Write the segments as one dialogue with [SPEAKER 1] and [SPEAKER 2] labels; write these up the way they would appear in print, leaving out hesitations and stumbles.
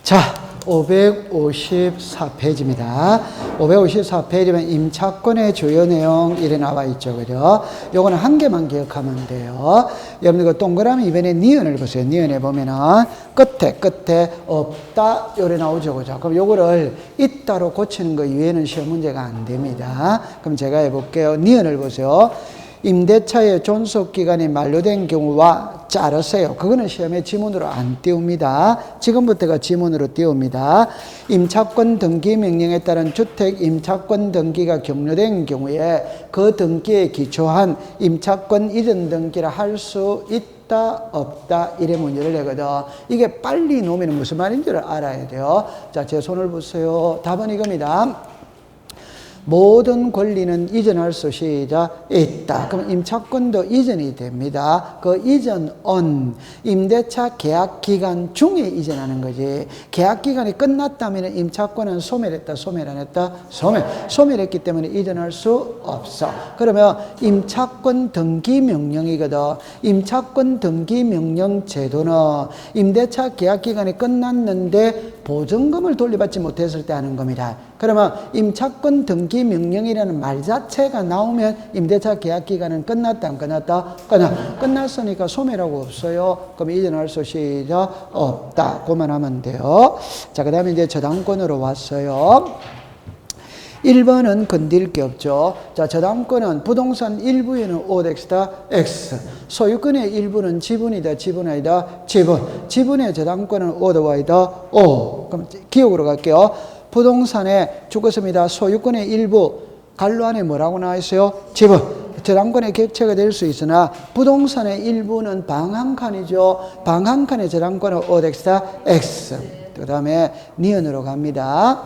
[SPEAKER 1] 자, 554페이지입니다. 554페이지면 임차권의 주요 내용 이래 나와 있죠. 그죠? 요거는 한 개만 기억하면 돼요. 여러분들 그 동그라미 이번에 니은을 보세요. 니은에 보면은 끝에 없다 요래 나오죠. 그죠? 그럼 요거를 있다로 고치는 거 이외에는 시험 문제가 안 됩니다. 그럼 제가 해볼게요. 니은을 보세요. 임대차의 존속기간이 만료된 경우와 자르세요. 그거는 시험에 지문으로 안 띄웁니다. 지금부터가 지문으로 띄웁니다. 임차권 등기 명령에 따른 주택 임차권 등기가 종료된 경우에 그 등기에 기초한 임차권 이전 등기를 할 수 있다 없다 이래 문제를 내거든. 이게 빨리 놓으면 무슨 말인지를 알아야 돼요. 자, 제 손을 보세요. 답은 이겁니다. 모든 권리는 이전할 수 있다. 그럼 임차권도 이전이 됩니다. 그 이전은 임대차 계약 기간 중에 이전하는 거지. 계약 기간이 끝났다면 임차권은 소멸했다, 소멸 안 했다? 소멸했기 때문에 이전할 수 없어. 그러면 임차권 등기 명령이거든. 임차권 등기 명령 제도는 임대차 계약 기간이 끝났는데 보증금을 돌려받지 못했을 때 하는 겁니다. 그러면 임차권 등기 명령이라는 말 자체가 나오면 임대차 계약 기간은 끝났다 안 끝났다? 끝났으니까 소멸하고 없어요. 그럼 이전할 수 없다. 그만 하면 돼요. 자, 그 다음에 이제 저당권으로 왔어요. 1번은 건들 게 없죠. 자, 저당권은 부동산 일부에는 OX다, X. 소유권의 일부는 지분이다, 지분 아니다, 지분. 지분의 저당권은 O다, Y다, O. 그럼 기억으로 갈게요. 부동산에 죽었습니다. 소유권의 일부, 갈로 안에 뭐라고 나와 있어요? 지분. 저당권의 객체가 될 수 있으나 부동산의 일부는 방 한 칸이죠. 방 한 칸의 저당권은 OX다, X. 그 다음에 니은으로 갑니다.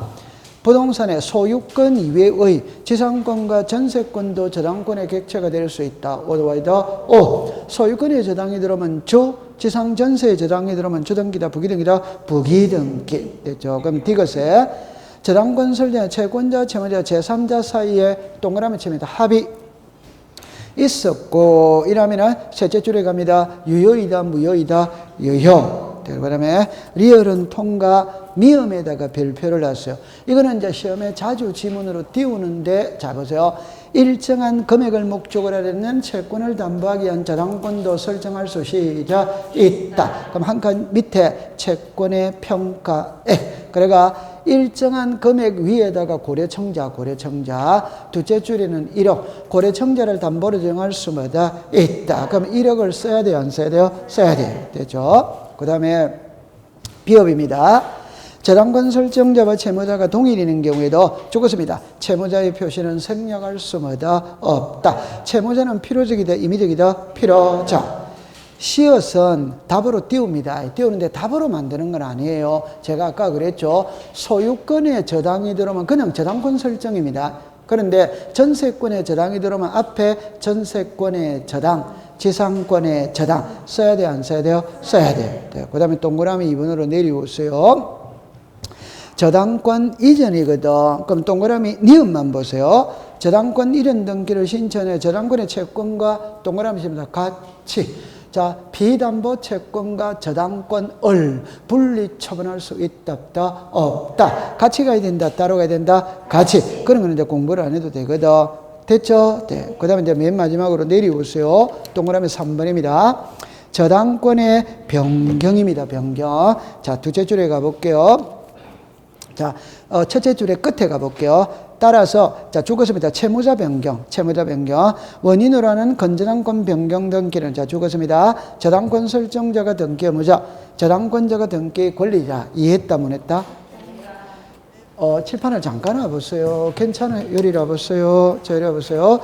[SPEAKER 1] 부동산의 소유권 이외의 지상권과 전세권도 저당권의 객체가 될 수 있다. 오다 O. 소유권의 저당이 들어오면 주, 지상 전세의 저당이 들어오면 주등기다, 부기등기다, 부기등기. 됐죠? 그럼 디귿에 저당권 설정 채권자, 채무자, 제3자 사이에 동그라미 칩니다. 합의 있었고, 이러면은 셋째 줄에 갑니다. 유효이다, 무효이다, 유효. 그 다음에 리얼은 통과, 미음에다가 별표를 놨어요. 이거는 이제 시험에 자주 지문으로 띄우는데, 자 보세요. 일정한 금액을 목적으로 하는 채권을 담보하기 위한 저당권도 설정할 수 있다. 그럼 한 칸 밑에 채권의 평가액. 그러니까 일정한 금액 위에다가 고려청자. 둘째 줄에는 1억. 고려청자를 담보로 정할 수 있다. 그럼 1억을 써야 돼요, 안 써야 돼요? 써야 돼요. 되죠? 그 다음에 비업입니다. 저당권 설정자와 채무자가 동일인 경우에도 죽었습니다. 채무자의 표시는 생략할 수 없다. 채무자는 필요적이다, 임의적이다, 필요적. 시옷은 답으로 띄웁니다. 띄우는데 답으로 만드는 건 아니에요. 제가 아까 그랬죠. 소유권의 저당이 들어오면 그냥 저당권 설정입니다. 그런데 전세권의 저당이 들어오면 앞에 전세권의 저당, 지상권의 저당 써야 돼요, 안 써야 돼요? 써야 돼요. 그 다음에 동그라미 2번으로 내려오세요. 저당권 이전이거든. 그럼 동그라미 니은만 보세요. 저당권 이전 등기를 신청해 저당권의 채권과 동그라미 칩니다. 같이. 자, 비담보 채권과 저당권을 분리 처분할 수 있다, 없다? 없다. 같이 가야 된다, 따로 가야 된다? 같이. 그런 거는 이제 공부를 안 해도 되거든. 됐죠? 네. 그 다음에 이제 맨 마지막으로 내려오세요. 동그라미 3번입니다. 저당권의 변경입니다, 변경. 자, 둘째 줄에 가볼게요. 자, 첫째 줄의 끝에 가볼게요. 따라서, 자, 죽었습니다. 채무자 변경. 원인으로 하는 건저당권 변경 등기는, 자, 죽었습니다. 저당권 설정자가 등기 의무자, 저당권자가 등기 권리자. 이해했다, 못했다? 칠판을 잠깐 와보세요. 괜찮아요. 요리 와보세요. 자, 요리 와보세요.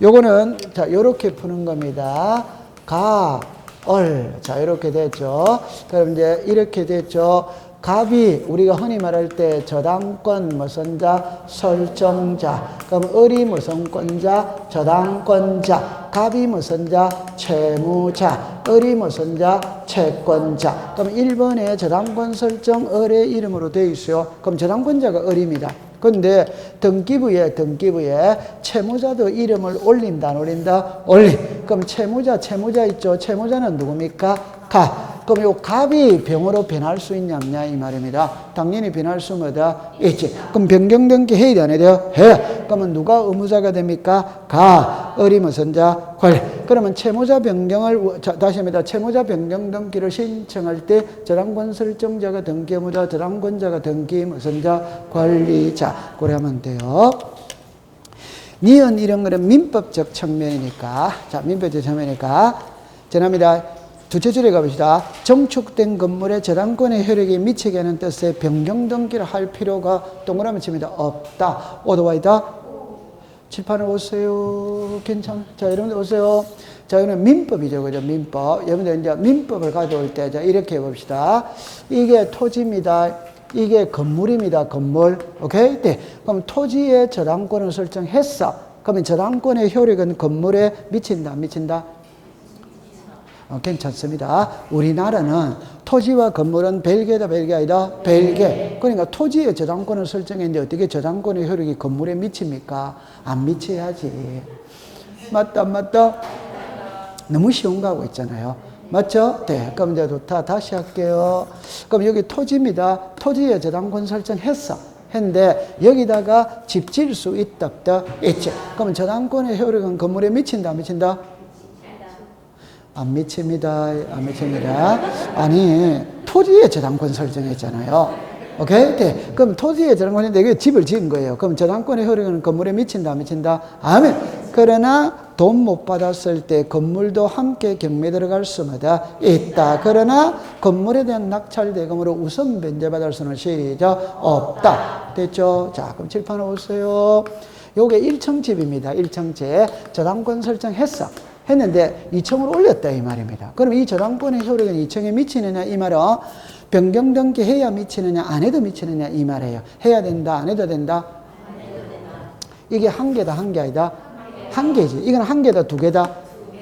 [SPEAKER 1] 요거는, 자, 요렇게 푸는 겁니다. 자, 이렇게 됐죠. 그럼 이제 이렇게 됐죠. 갑이 우리가 흔히 말할 때 저당권 무슨 자? 설정자. 그럼 을이 무슨 권자? 저당권자. 갑이 무슨 자? 채무자. 을이 무슨 자? 채권자. 그럼 1번에 저당권 설정 을의 이름으로 되어 있어요. 그럼 저당권자가 을입니다. 그런데 등기부에 채무자도 이름을 올린다, 안 올린다? 올림. 그럼 채무자 있죠? 채무자는 누굽니까? 가. 그럼 요 갑이 병으로 변할 수 있냐 없냐 이 말입니다. 당연히 변할 수 뭐다 있지. 그럼 변경등기 해야 돼 안 해야 돼요? 해. 그러면 누가 의무자가 됩니까? 가. 어리무슨 자 관리. 그러면 채무자 변경을 다시 합니다. 채무자 변경 등기를 신청할 때 저당권 설정자가 등기 의무자, 저당권자가 등기 무슨 자 관리자. 그래 하면 돼요. 니은 이런 거는 민법적 측면이니까. 자, 민법적 측면이니까. 전합니다. 두째 줄에 가봅시다. 정축된 건물의 저당권의 효력에 미치게 하는 뜻의 변경 등기를 할 필요가 동그라미 칩니다. 없다. 오도와이다. 칠판을 오세요. 괜찮아. 자, 여러분들 오세요. 자, 이거는 민법이죠. 그죠? 민법. 여러분들 이제 민법을 가져올 때, 자, 이렇게 해봅시다. 이게 토지입니다. 이게 건물입니다. 건물. 오케이? 네. 그럼 토지의 저당권을 설정했어. 그러면 저당권의 효력은 건물에 미친다, 안 미친다? 괜찮습니다. 우리나라는 토지와 건물은 별개다, 별개 아니다? 별개. 그러니까 토지의 저당권을 설정했는데 어떻게 저당권의 효력이 건물에 미칩니까? 안 미쳐야지. 맞다, 안 맞다? 너무 쉬운 거 하고 있잖아요. 맞죠? 네. 그럼 이제 좋다. 다시 할게요. 그럼 여기 토지입니다. 토지의 저당권 설정했어. 했는데 여기다가 집 지을 수 있다, 없다? 있지. 그러면 저당권의 효력은 건물에 미친다, 안 미친다? 안 미칩니다. 안 미칩니다. 아니, 토지의 저당권 설정했잖아요. 오케이? 네. 그럼 토지의 저당권인데 이게 집을 지은 거예요. 그럼 저당권의 효력은 건물에 미친다, 안 미친다? 아멘. 그러나 돈 못 받았을 때 건물도 함께 경매 들어갈 수마다 있다. 그러나 건물에 대한 낙찰 대금으로 우선 변제받을 수는 시작 없다. 됐죠? 자, 그럼 칠판 오세요. 요게 1층 집입니다. 1층 집. 저당권 설정했어. 했는데 2층으로 올렸다 이 말입니다. 그럼 이 저당권의 효력은 2층에 미치느냐 이 말은 변경 등기 해야 미치느냐 안 해도 미치느냐 이 말이에요. 해야 된다 안 해도 된다? 안 해도 된다. 이게 한 개다 한 개 아니다? 한 개지. 이건 한 개다 두 개다?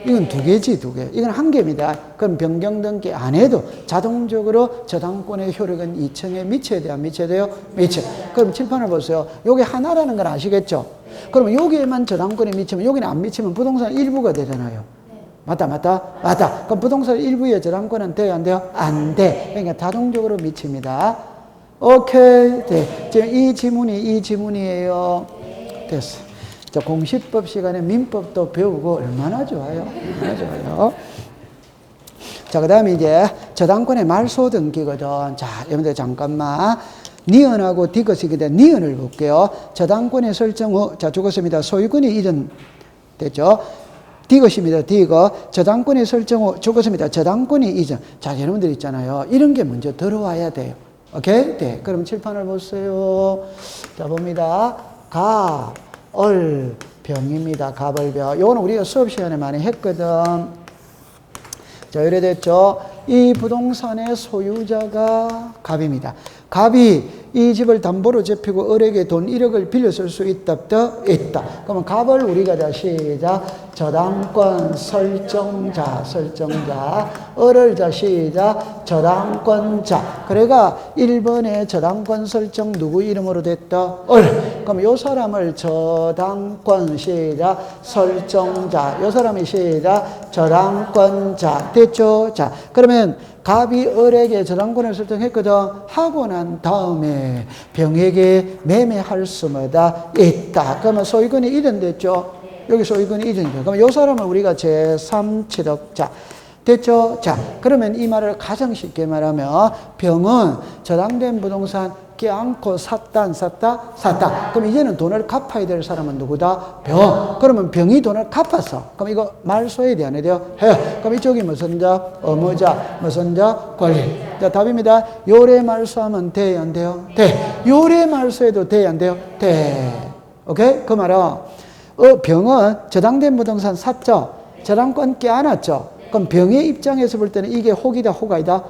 [SPEAKER 1] 이건 두 개지 두 개. 이건 한 개입니다. 그럼 변경 등기 안 해도 자동적으로 저당권의 효력은 2층에 미쳐야 돼요? 안 미쳐야 돼요? 미쳐. 그럼 칠판을 보세요. 요게 하나라는 걸 아시겠죠? 그러면 여기에만 저당권이 미치면 여기는 안 미치면 부동산 일부가 되잖아요. 맞다, 맞다, 맞다. 그럼 부동산 일부의 저당권은 돼요, 안 돼요? 안 돼. 그러니까 자동적으로 미칩니다. 오케이. 네. 지금 이 지문이에요. 됐어. 자, 공시법 시간에 민법도 배우고 얼마나 좋아요. 얼마나 좋아요. 자, 그 다음에 이제 저당권의 말소 등기거든. 자, 여러분들 잠깐만. 니은하고 디귿이기 니은을 볼게요. 저당권의 설정 후, 자, 죽었습니다. 소유권이 이전 됐죠? 디귿입니다. 디귿. 저당권의 설정 후, 죽었습니다. 저당권이 이전. 자, 여러분들 있잖아요. 이런 게 먼저 들어와야 돼요. 오케이? 네. 그럼 칠판을 보세요. 자, 봅니다. 가, 얼, 병입니다. 가벌병. 요거는 우리가 수업 시간에 많이 했거든. 자, 이래 됐죠? 이 부동산의 소유자가 갑입니다. 갑이 이 집을 담보로 잡히고 을에게 돈 1억을 빌렸을 수 있다, 없다? 있다. 그러면 갑을 우리가 다 시작. 저당권 설정자, 을을 자 시작. 저당권자. 그래가 1번에 저당권 설정 누구 이름으로 됐다? 을. 그럼 요 사람을 저당권 시작. 설정자. 요 사람이 시작. 저당권자. 됐죠? 자, 그러면 갑이 을에게 저당권을 설정했거든. 하고 난 다음에 병에게 매매할 수마다 있다. 그러면 소유권이 이전됐죠. 여기 소유권이 이전이죠. 그럼 이 사람을 우리가 제3취득자. 됐죠? 자, 그러면 이 말을 가장 쉽게 말하면 병은 저당된 부동산 껴안고 샀다, 안 샀다? 샀다. 그럼 이제는 돈을 갚아야 될 사람은 누구다? 병. 그러면 병이 돈을 갚았어. 그럼 이거 말소해야 돼, 안 해야 돼요? 해요. 그럼 이쪽이 무슨 자? 의무자. 무슨 자? 권리. 자, 답입니다. 요래 말소하면 돼, 안 돼요? 돼. 요래 말소해도 돼, 안 돼요? 돼. 오케이? 그 말은 병은 저당된 부동산 샀죠? 저당권 껴안았죠? 그럼 병의 입장에서 볼 때는 이게 혹이다, 혹 아니다?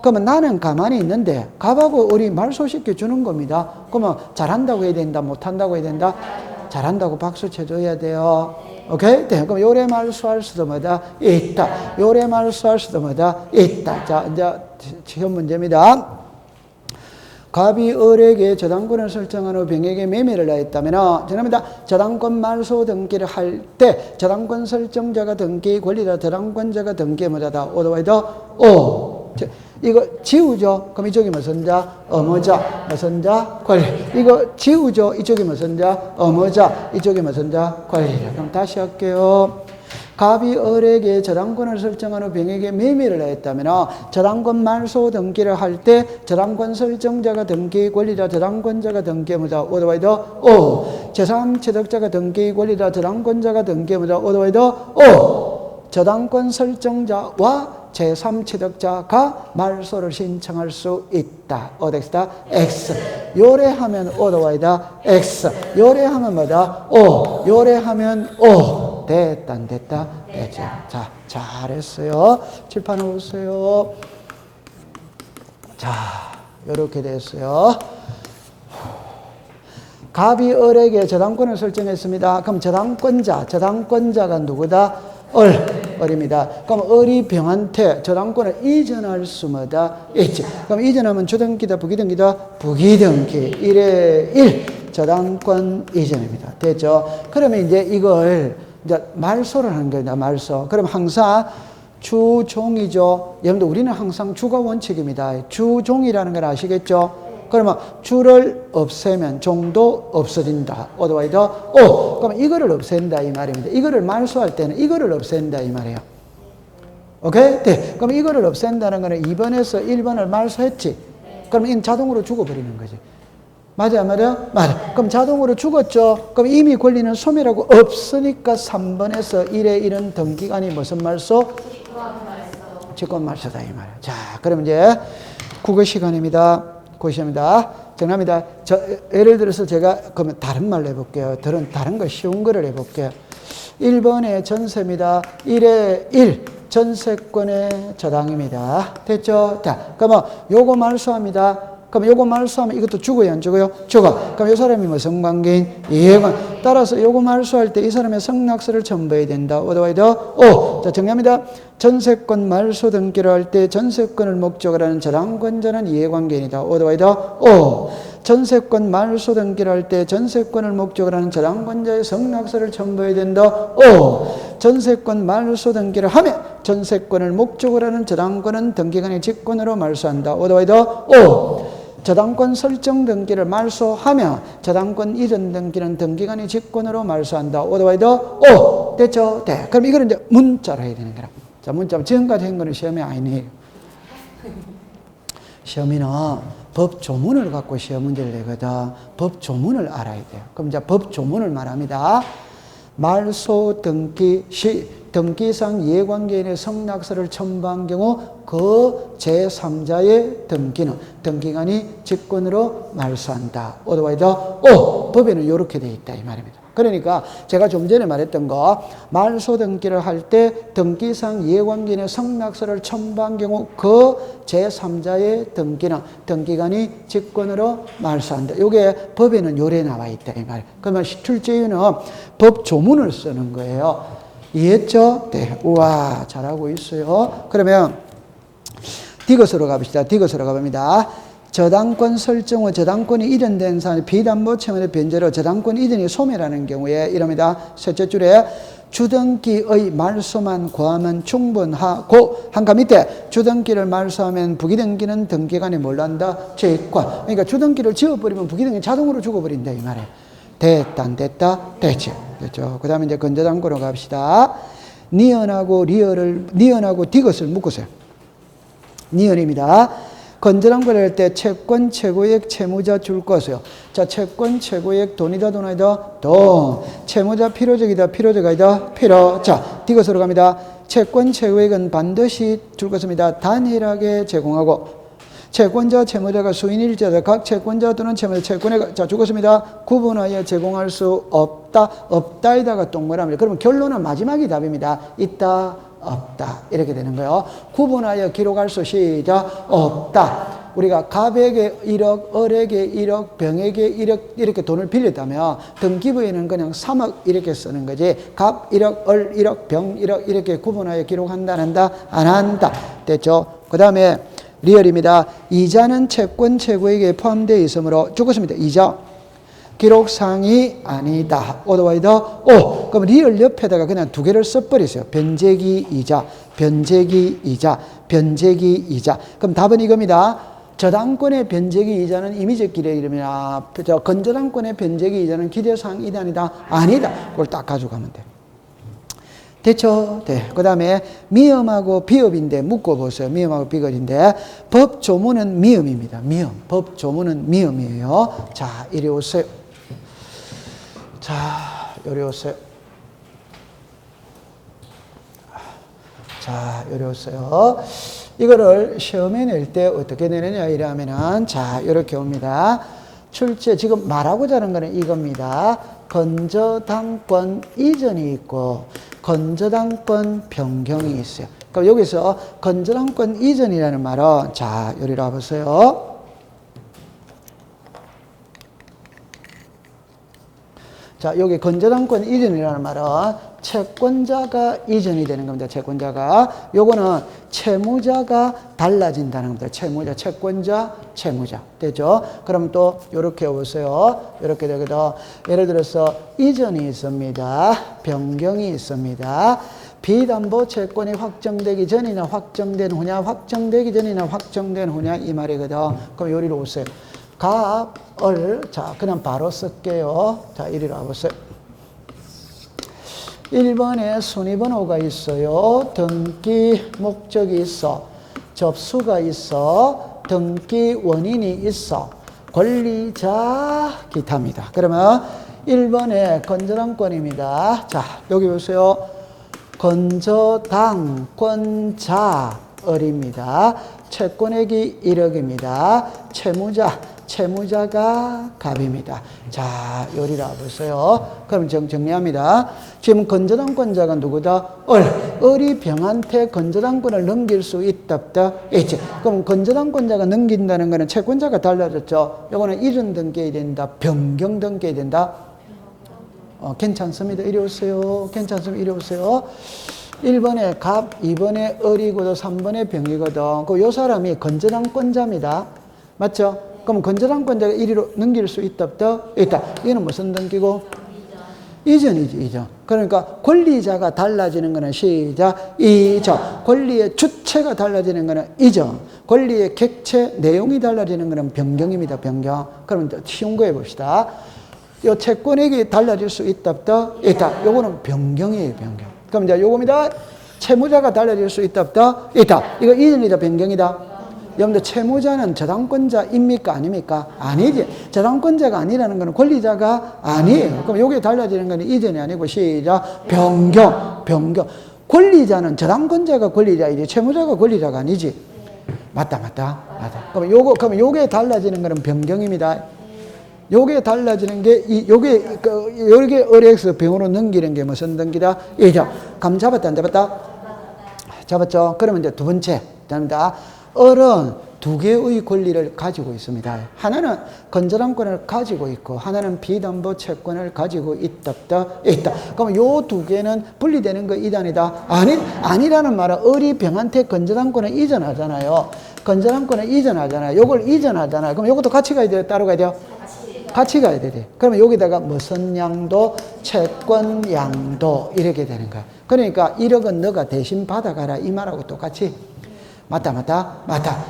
[SPEAKER 1] 그러면 나는 가만히 있는데 갑하고 을이 말소시켜 주는 겁니다. 그러면 잘한다고 해야 된다, 못한다고 해야 된다? 잘한다고 박수 쳐줘야 돼요. 오케이? 네. 그럼 요래 말소할 수도 뭐다? 있다. 요래 말소할 수도 뭐다? 있다. 자, 이제 시험 문제입니다. 갑이 을에게 저당권을 설정한 후 병에게 매매를 하였다면 죄송합니다. 저당권 말소 등기를 할 때 저당권 설정자가 등기 권리자 저당권자가 등기에 뭐다? 오더와이더 오. 이거 지우죠? 그럼 이쪽이 무슨 자? 어머자. 무슨 자? 권리. 이거 지우죠? 이쪽이 무슨 자? 어머자. 이쪽이 무슨 자? 권리. 그럼 다시 할게요. 갑이 을에게 저당권을 설정한 후 병에게 매매를 했다면 저당권 말소 등기를 할 때 저당권 설정자가 등기의 권리자 저당권자가 등기의 무자 오더와이더 오 제3취득자가 등기의 권리자 저당권자가 등기의 무자 오더와이더 오 저당권 설정자와 제3취득자가 말소를 신청할 수 있다. 어디다? X. 요래하면 오더와이다 X. 요래하면 뭐다? O. 요래하면 O. 됐다, 안 됐다? 됐죠. 자, 잘했어요. 칠판 오세요. 자, 요렇게 됐어요. 갑이 을에게 저당권을 설정했습니다. 그럼 저당권자가 누구다? 을입니다. 그럼 을이 병한테 저당권을 이전할 수마다 있지. 그럼 이전하면 주등기다, 부기등기다? 부기등기. 1에 1. 저당권 이전입니다. 됐죠? 그러면 이제 이걸 이제 말소를 하는 거예요. 말소. 그럼 항상 주종이죠. 여러분들 우리는 항상 주가 원칙입니다. 주종이라는 걸 아시겠죠? 그러면 주를 없애면 종도 없어진다. 어드와이더 오. 그러면 이거를 없앤다 이 말입니다. 이거를 말소할 때는 이거를 없앤다 이 말이에요. 오케이? 네. 그럼 이거를 없앤다는 거는 2번에서 1번을 말소했지. 그럼 이는 자동으로 죽어버리는 거지. 맞아요, 맞아요? 맞아요. 그럼 자동으로 죽었죠? 그럼 이미 권리는 소멸하고 없으니까 3번에서 1에 1은 등기간이 무슨 말소? 직권 말소다, 이 말이에요. 자, 그럼 이제 국어 시간입니다. 고시입니다. 정답입니다. 예를 들어서 제가 그러면 다른 말로 해볼게요. 다른 거 쉬운 거를 해볼게요. 1번의 전세입니다. 1에 1. 전세권의 저당입니다. 됐죠? 자, 그러면 요거 말소합니다. 그럼 요거 말소하면 이것도 죽어요, 안 죽어요? 죽어. 그럼 이 사람이 무슨 관계인? 이해관. 따라서 요거 말소할 때 이 사람의 성낙서를 첨부해야 된다. 어드와이더 오. 자, 정리합니다. 전세권 말소 등기를 할 때 전세권을 목적으로 하는 저당권자는 이해관계인이다. 어드와이더 오. 전세권 말소 등기를 할 때 전세권을 목적으로 하는 저당권자의 성낙서를 첨부해야 된다. 오. 전세권 말소 등기를 하면 전세권을 목적으로 하는 저당권은 등기간의 직권으로 말소한다. 어드와이더 오. 저당권 설정 등기를 말소하며 저당권 이전 등기는 등기간의 직권으로 말소한다. 오더와이더 오. 됐죠? 네. 그럼 이거는 이제 문자로 해야 되는 거라. 자, 문자. 지금까지 한 거는 시험이 아니에요. 시험이는 법 조문을 갖고 시험 문제를 내거든. 법 조문을 알아야 돼요. 그럼 이제 법 조문을 말합니다. 말소 등기 시 등기상 이해관계인의 성낙서를 첨부한 경우 그 제3자의 등기는 등기간이 직권으로 말소한다. 어드와이더 오. 법에는 이렇게 되어 있다 이 말입니다. 그러니까 제가 좀 전에 말했던 거 말소 등기를 할 때 등기상 이해관계인의 성낙서를 첨부한 경우 그 제3자의 등기는 등기간이 직권으로 말소한다. 이게 법에는 요래 나와 있다 이 말이에요. 그러면 출제 이유는 법 조문을 쓰는 거예요. 이해했죠? 네. 우와, 잘하고 있어요. 그러면 디귿으로 가봅시다. 디귿으로 가봅니다. 저당권 설정 후 저당권이 이전된 사안의 비담보채무의 변제로 저당권 이전이 소멸하는 경우에 이럽니다. 셋째 줄에 주등기의 말소만 고하면 충분하고 한가 밑에 주등기를 말소하면 부기등기는 등기간에 뭘 한다? 직권. 그러니까 주등기를 지워버리면 부기등기 자동으로 죽어버린다 이 말이에요. 됐다 안 됐다? 됐죠. 됐죠. 그 다음에 이제 건저당권으로 갑시다. 니은하고 디귿을 묶으세요. 니은입니다. 건저당권을 할 때 채권 최고액 채무자 줄 것이요. 자, 채권 최고액 돈이다 돈 아니다? 돈. 채무자 필요적이다 필요적 아니다? 필요. 자, 디귿으로 갑니다. 채권 최고액은 반드시 줄 것입니다. 단일하게 제공하고 채권자, 채무자가 수인일자다. 각 채권자 또는 채무자, 채권에, 자, 죽었습니다. 구분하여 제공할 수 없다. 없다에다가 동그라미. 그러면 결론은 마지막이 답입니다. 있다, 없다. 이렇게 되는 거예요. 구분하여 기록할 수 시작, 없다. 우리가 갑에게 1억, 을에게 1억, 병에게 1억 이렇게 돈을 빌렸다면 등기부에는 그냥 3억 이렇게 쓰는 거지. 갑 1억, 을 1억, 병 1억 이렇게 구분하여 기록한다, 안 한다? 안 한다. 됐죠? 그 다음에 리얼입니다. 이자는 채권 최고액에 포함되어 있으므로 죽었습니다. 이자 기록상이 아니다. 오더와이더 오. 그럼 리얼 옆에다가 그냥 두 개를 써버리세요. 변제기 이자, 변제기 이자, 변제기 이자. 그럼 답은 이겁니다. 저당권의 변제기 이자는 임의적 기대이름이나 건저당권의 변제기 이자는 기대사항이다 아니다? 아니다. 그걸 딱 가져가면 돼. 됐죠? 네. 그 다음에 미음하고 비읍인데 묶어보세요. 미음하고 비읍인데 법조문은 미음입니다. 미음. 법조문은 미음이에요. 자, 이리 오세요. 자, 이리 오세요. 자, 이리 오세요. 이거를 시험에 낼 때 어떻게 내느냐 이러면은 자, 이렇게 옵니다. 출제 지금 말하고자 하는 거는 이겁니다. 건저당권 이전이 있고 건저당권 변경이 있어요. 그럼 여기서 건저당권 이전이라는 말은 자, 여기로 와보세요. 자, 여기 건저당권 이전이라는 말은 채권자가 이전이 되는 겁니다. 채권자가. 요거는 채무자가 달라진다는 겁니다. 채무자, 채권자, 채무자. 되죠? 그럼 또 요렇게 보세요. 요렇게 되거든. 예를 들어서 이전이 있습니다. 변경이 있습니다. 비담보 채권이 확정되기 전이나 확정된 후냐, 확정되기 전이나 확정된 후냐 이 말이거든. 그럼 요리로 오세요. 갑을 자 그냥 바로 쓸게요. 자, 이리로 와보세요. 1번에 순위번호가 있어요. 등기 목적이 있어. 접수가 있어. 등기 원인이 있어. 권리자 기타입니다. 그러면 1번에 건저당권입니다. 자, 여기 보세요. 건저당권자을입니다. 채권액이 1억입니다. 채무자가 갑입니다. 자, 요리라 보세요. 그럼 정리합니다. 지금 건저당권자가 누구다? 을이 병한테 건저당권을 넘길 수 있다, 없다? 있지. 그럼 건저당권자가 넘긴다는 거는 채권자가 달라졌죠. 요거는 이전 등기해야 된다, 변경 등기해야 된다. 괜찮습니다. 이리 오세요. 괜찮습니다. 이리 오세요. 1번에 갑, 2번에 을이고도 3번에 병이거든. 그 요 사람이 건저당권자입니다. 맞죠? 그럼 건저당권자가 1위로 넘길 수 있다, 없다? 있다. 이거는 무슨 등기고? 이전이지, 이전. 그러니까 권리자가 달라지는 거는 시작, 이전. 권리의 주체가 달라지는 거는 이전. 권리의 객체, 내용이 달라지는 거는 변경입니다, 변경. 그럼 쉬운 거 해봅시다. 요 채권액이 달라질 수 있다, 없다? 있다. 요거는 변경이에요, 변경. 그럼 이제 요겁니다. 채무자가 달라질 수 있다, 없다? 있다. 이거 이전이다, 변경이다? 여러분들 채무자는 저당권자입니까? 아닙니까? 아니지. 저당권자가 아니라는 것은 권리자가 아니에요. 그럼 요게 달라지는 건 이전이 아니고 시작, 변경. 권리자는 저당권자가 권리자이지 채무자가 권리자가 아니지. 맞다. 그럼 요게 달라지는 것은 변경입니다. 요게 달라지는 게 요게 을에서 병으로 넘기는 게 무슨 등기다? 이죠. 감 잡았다, 안 잡았다? 잡았죠. 그러면 이제 두 번째 됩니다. 을은 두 개의 권리를 가지고 있습니다. 하나는 건저당권을 가지고 있고 하나는 비담보 채권을 가지고 있다. 그럼 요 두 개는 분리되는 거 이단이다? 아니라는 말은 을이 병한테 건저당권을 이전하잖아요. 요걸 이전하잖아요. 그럼 요것도 같이 가야 돼요? 따로 가야 돼요? 같이 가야 돼. 그러면 여기다가 무슨 양도, 채권 양도 이렇게 되는 거야. 그러니까 1억은 너가 대신 받아가라 이 말하고 똑같이. 맞다.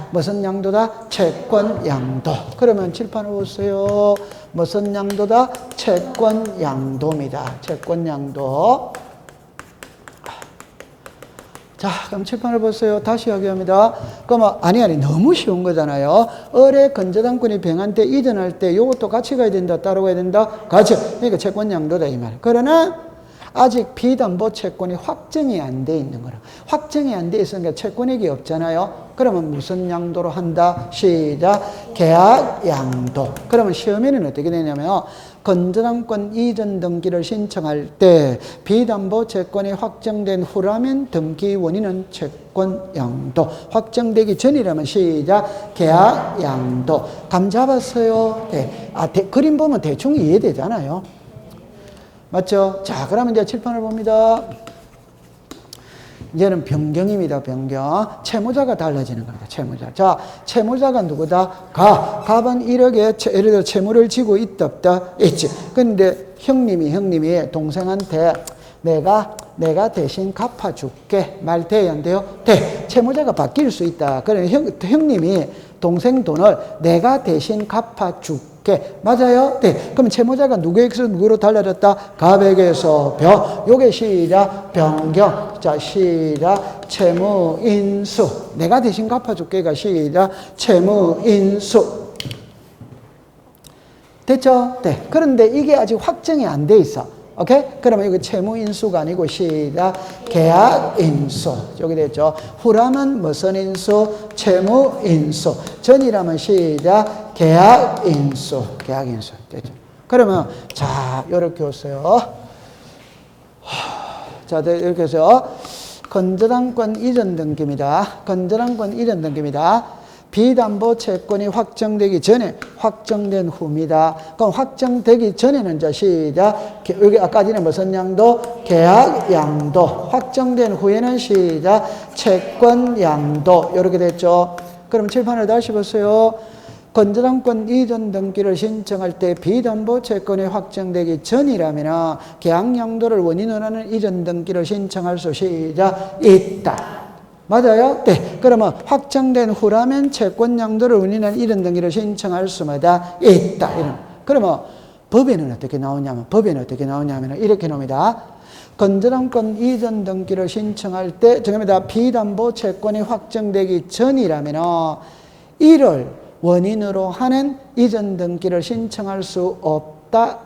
[SPEAKER 1] 무슨 양도다? 채권 양도. 그러면 칠판을 보세요. 무슨 양도다? 채권 양도입니다. 채권 양도. 자, 그럼 칠판을 보세요. 다시 하기합니다. 그러면 아니 너무 쉬운 거잖아요. 을의 건저당권이 병한테 이전할 때 이것도 같이 가야 된다, 따로 가야 된다, 같이. 그러니까 채권 양도다 이 말. 그러나 아직 비담보 채권이 확정이 안 돼 있는 거라. 확정이 안 돼 있으니까 채권액이 없잖아요. 그러면 무슨 양도로 한다? 시작. 계약 양도. 그러면 시험에는 어떻게 되냐면 건저당권 이전 등기를 신청할 때 비담보 채권이 확정된 후라면 등기 원인은 채권 양도. 확정되기 전이라면 시작. 계약 양도. 감 잡았어요? 네. 그림 보면 대충 이해되잖아요. 맞죠? 자, 그러면 이제 칠판을 봅니다. 이제는 변경입니다, 변경. 채무자가 달라지는 겁니다, 채무자. 자, 채무자가 누구다? 갑은 1억에, 예를 들어 채무를 지고 있다, 없다? 있지. 근데 형님이 동생한테 내가 내가 대신 갚아줄게. 말 돼야 안 돼요? 돼. 채무자가 바뀔 수 있다. 그래 형님이 동생 돈을 내가 대신 갚아줄게. 맞아요? 네. 그럼 채무자가 누구에게서 누구로 달라졌다? 갑에게서 벼. 요게 시작 변경. 자, 시작 채무인수. 내가 대신 갚아줄게가 시작 채무인수. 됐죠? 네. 그런데 이게 아직 확정이 안 돼 있어. 오케이? 그러면 이거 채무인수가 아니고 시작 계약인수. 여기 됐죠? 후라면 무슨 인수? 채무인수. 전이라면 시작 계약인수. 계약인수. 됐죠? 그러면 자, 이렇게 오세요. 자, 이렇게 해서 건전한권 이전 등기입니다. 건전한권 이전 등기입니다. 비담보 채권이 확정되기 전에 확정된 후입니다. 그럼 확정되기 전에는 자 시작 여기 아까 전에 무슨 양도? 계약 양도. 확정된 후에는 시작 채권 양도. 이렇게 됐죠. 그럼 칠판을 다시 보세요. 건전한권 이전 등기를 신청할 때 비담보 채권이 확정되기 전이라면 계약 양도를 원인으로 하는 이전 등기를 신청할 수 시작 있다. 맞아요? 네. 그러면 확정된 후라면 채권 양도를 원인한 이런 등기를 신청할 수마다 있다. 그러면 법에는 어떻게 나오냐면, 이렇게 나옵니다. 건전한권 이전 등기를 신청할 때, 정합니다. 비담보 채권이 확정되기 전이라면, 이를 원인으로 하는 이전 등기를 신청할 수 없다.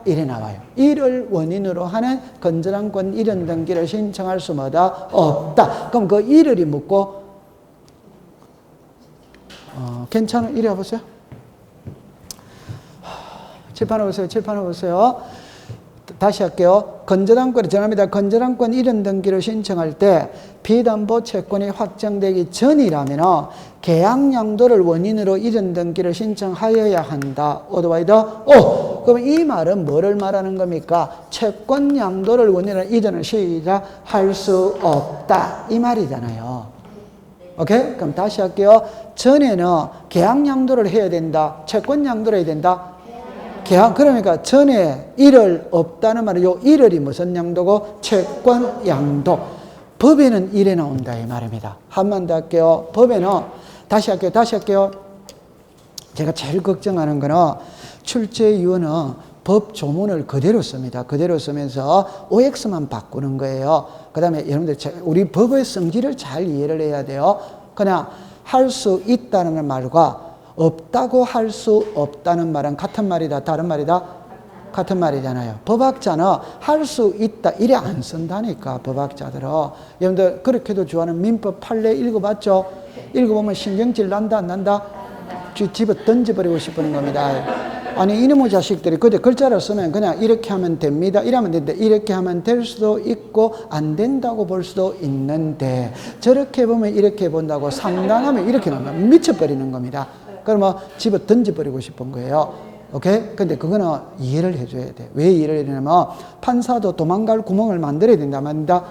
[SPEAKER 1] 이래 나와요. 이를 원인으로 하는 건전한권 이전 등기를 신청할 수마다 없다. 그럼 그 이를 묻고 괜찮은 이래 보세요. 칠판에 보세요. 다시 할게요. 건전한권이 정합니다. 건전한권 이전 등기를 신청할 때 비담보 채권이 확정되기 전이라면 계약 양도를 원인으로 이전 등기를 신청하여야 한다. 오토바이더 오. 그럼 이 말은 뭐를 말하는 겁니까? 채권 양도를 원인으로 이전을 시작할 수 없다. 이 말이잖아요. 오케이? 그럼 다시 할게요. 전에는 계약 양도를 해야 된다. 채권 양도를 해야 된다. 계약, 그러니까 전에 일을 없다는 말은 요 일을이 무슨 양도고? 채권 양도. 법에는 이래 나온다 이 말입니다. 한번 더 할게요. 법에는 다시 할게요. 제가 제일 걱정하는 거는 출제위원은 법 조문을 그대로 씁니다. 그대로 쓰면서 OX만 바꾸는 거예요. 그 다음에 여러분들 우리 법의 성질을 잘 이해를 해야 돼요. 그냥 할 수 있다는 말과 없다고 할 수 없다는 말은 같은 말이다, 다른 말이다? 같은 말이잖아요. 법학자는 할 수 있다 이래 안 쓴다니까, 법학자들은. 여러분들 그렇게도 좋아하는 민법 판례 읽어봤죠? 읽어보면 신경질 난다 안 난다? 집어 던져버리고 싶은 겁니다. 아니 이놈의 자식들이 그때 글자를 쓰면 그냥 이렇게 하면 됩니다, 이러면 되는데 이렇게 하면 될 수도 있고 안 된다고 볼 수도 있는데 저렇게 보면 이렇게 본다고 상당하면 이렇게 나오면 미쳐버리는 겁니다. 그러면 집어 던져버리고 싶은 거예요. 오케이? 근데 그거는 이해를 해줘야 돼. 왜 이해를 해야 되냐면 판사도 도망갈 구멍을 만들어야 된다, 말입니다.